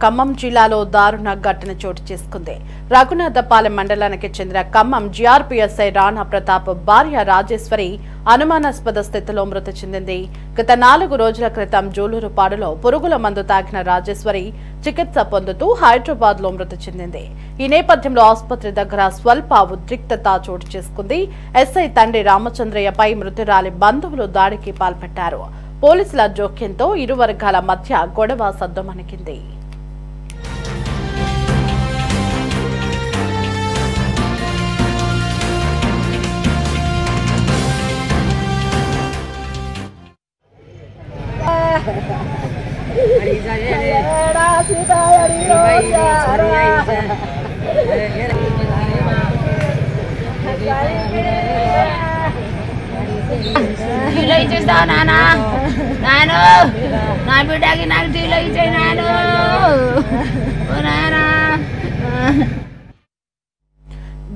ఖమ్మం జిల్లాలో దారుణ ఘటన చోటు చేసుకుంది. రఘునాథపాలెం మండలానికి చెందిన ఖమ్మం జీఆర్పీఎస్ఐ రాణా ప్రతాప్ భార్య రాజేశ్వరి అనుమానాస్పద స్థితిలో మృతి చెందింది. గత 4 రోజుల క్రితం జూలూరుపాడులో పురుగుల మందు తాగిన రాజేశ్వరి చికిత్స పొందుతూ హైదరాబాద్ లో మృతి చెందింది. ఈ నేపథ్యంలో ఆసుపత్రి దగ్గర స్వల్ప ఉద్రిక్తత చోటు చేసుకుంది. ఎస్ఐ తండ్రి రామచంద్రయ్యపై మృతురాలి బంధువులు దాడికి పాల్పడ్డారు. పోలీసుల జోక్యంతో ఇరు వర్గాల మధ్య గొడవ సద్దుమణిగింది.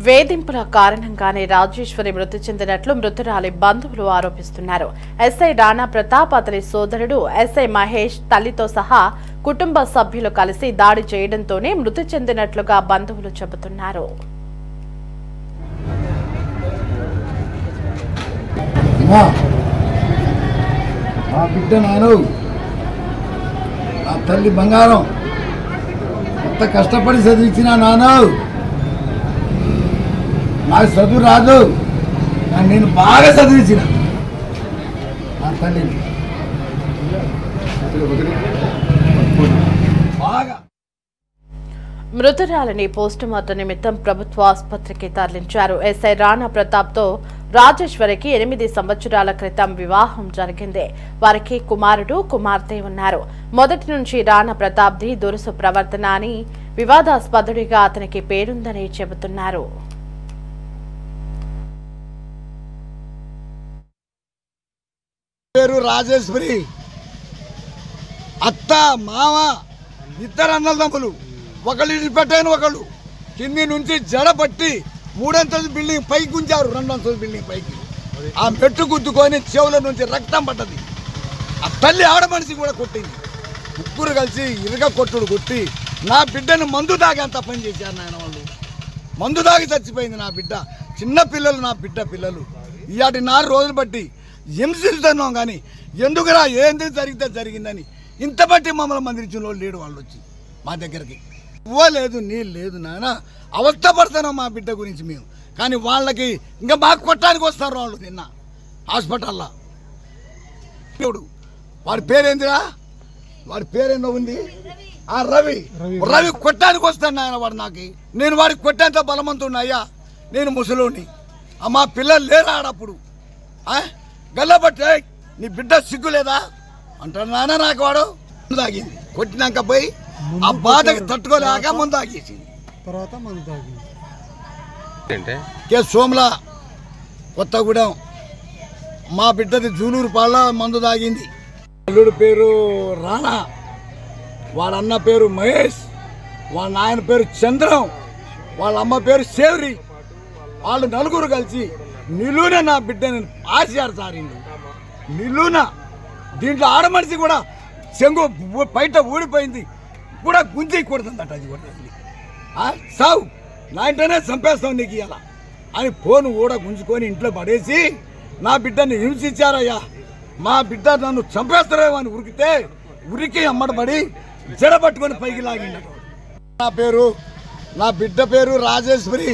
వేధింపుల కారణంగానే రాజేశ్వరి మృతి చెందినట్లు మృతురాలి బంధువులు ఆరోపిస్తున్నారు. ఎస్ఐ రాణా ప్రతాప్, అతని సోదరుడు ఎస్ఐ మహేష్ తల్లితో సహా కుటుంబ సభ్యులు కలిసి దాడి చేయడంతోనే మృతి చెందినట్లుగా బంధువులు చెబుతున్నారు. తల్లి బంగారం ఎంత కష్టపడి చదివించిన నాన్న, నాకు చదువు రాదు, నేను బాగా చదివించిన నా తల్లిని బాగా. మృతురాలిని పోస్టుమార్టం నిమిత్తం ప్రభుత్వ ఆసుపత్రికి తరలించారు. ఎస్ఐ రాణా ప్రతాప్ తో రాజేశ్వరికి 8 సంవత్సరాల క్రితం వివాహం జరిగింది. వారికి కుమారుడు, కుమార్తె ఉన్నారు. మొదటి నుంచి రాణా ప్రతాప్ ది దురుసు ప్రవర్తన అని, వివాదాస్పదుడిగా అతనికి పేరుందని చెబుతున్నారు. పేరు రాజేశ్వరి, అత్త మామ ఇద్దరు అన్నదమ్ములు, ఒకళ్ళు ఇడిపెట్టాను, ఒకళ్ళు కింది నుంచి జడ పట్టి 3 అంతస్తుల బిల్డింగ్ పైకి గుంజారు, 2 అంతస్తుల బిల్డింగ్ పైకి. ఆ మెట్టు గుద్దుకొని చెవుల నుంచి రక్తం పడ్డది. ఆ తల్లి ఆడ మనిషి కూడా కొట్టింది. ముగ్గురు కలిసి ఇరగ కొట్టుడు కొట్టి నా బిడ్డను మందు తాగి అంత పని చేశారు నాయన వాళ్ళు. మందు తాగి చచ్చిపోయింది నా బిడ్డ. చిన్న పిల్లలు, నా బిడ్డ పిల్లలు. ఇవాటి 4 రోజులు బట్టి హింసిస్తున్నాం కానీ ఎందుకురా ఏంది జరిగితే జరిగిందని ఇంత బట్టి మమ్మల్ని మందిరించిన వాళ్ళు లేడు. వాళ్ళు వచ్చి మా దగ్గరికి లేదు, నీళ్ళు లేదు నాన్న, అవస్థపడుతున్నాం మా బిడ్డ గురించి మేము. కానీ వాళ్ళకి ఇంకా మాకు కొట్టడానికి వస్తారు వాళ్ళు. నిన్న హాస్పిటల్లో వాడి పేరేందిరా, వాడి పేరేందో ఉంది, ఆ రవి కొట్టడానికి వస్తాను ఆయన. వాడు నాకు, నేను వాడికి కొట్టేంత బలవంతున్నా అయ్యా, నేను ముసలోని. మా పిల్లలు లేరా ఆడప్పుడు గల్లబట్టి నీ బిడ్డ సిగ్గు లేదా అంటాడు నాన్న. నాకు వాడు తాగింది, కొట్టినాక పోయి ఆ బాధకి తట్టుకోలేక ముందు తాగేసింది. తర్వాత మందు తాగింది. కే సోమల కొత్తగూడెం మా బిడ్డది జూలూరు పాళ్ళ మందు తాగింది. అల్లుడు పేరు రాణా, వాళ్ళ అన్న పేరు మహేష్, వాళ్ళ నాయన పేరు చంద్రం, వాళ్ళ అమ్మ పేరు శేవరి. వాళ్ళు 4 కలిసి నిలువున నా బిడ్డని ఆర్చారు సారిండు. నిలువున దీంట్లో ఆడ మనిషి కూడా చెంగు బయట ఊడిపోయింది కూడా గుంజి కొడుతుందట. అది కూడా సావు నా ఇంటనే చంపేస్తావు నీకు ఇయ్యాల అని ఫోన్ కూడా గుంజుకొని ఇంట్లో పడేసి నా బిడ్డని హింసించారయ్యా. మా బిడ్డ నన్ను చంపేస్తారేమో అని ఉరికి అమ్మడబడి జడబట్టుకొని పైకి లాగిండ. నా బిడ్డ పేరు రాజేశ్వరి,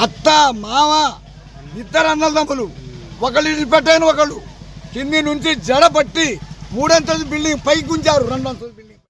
అత్త మామ ఇద్దరు అన్నదమ్ములు, ఒకళ్ళు ఇడిపెట్టాను, ఒకళ్ళు కింది నుంచి జడ పట్టి 3 అంతస్తుల బిల్డింగ్ పైకి గుంజారు, 2 అంతస్తుల బిల్డింగ్.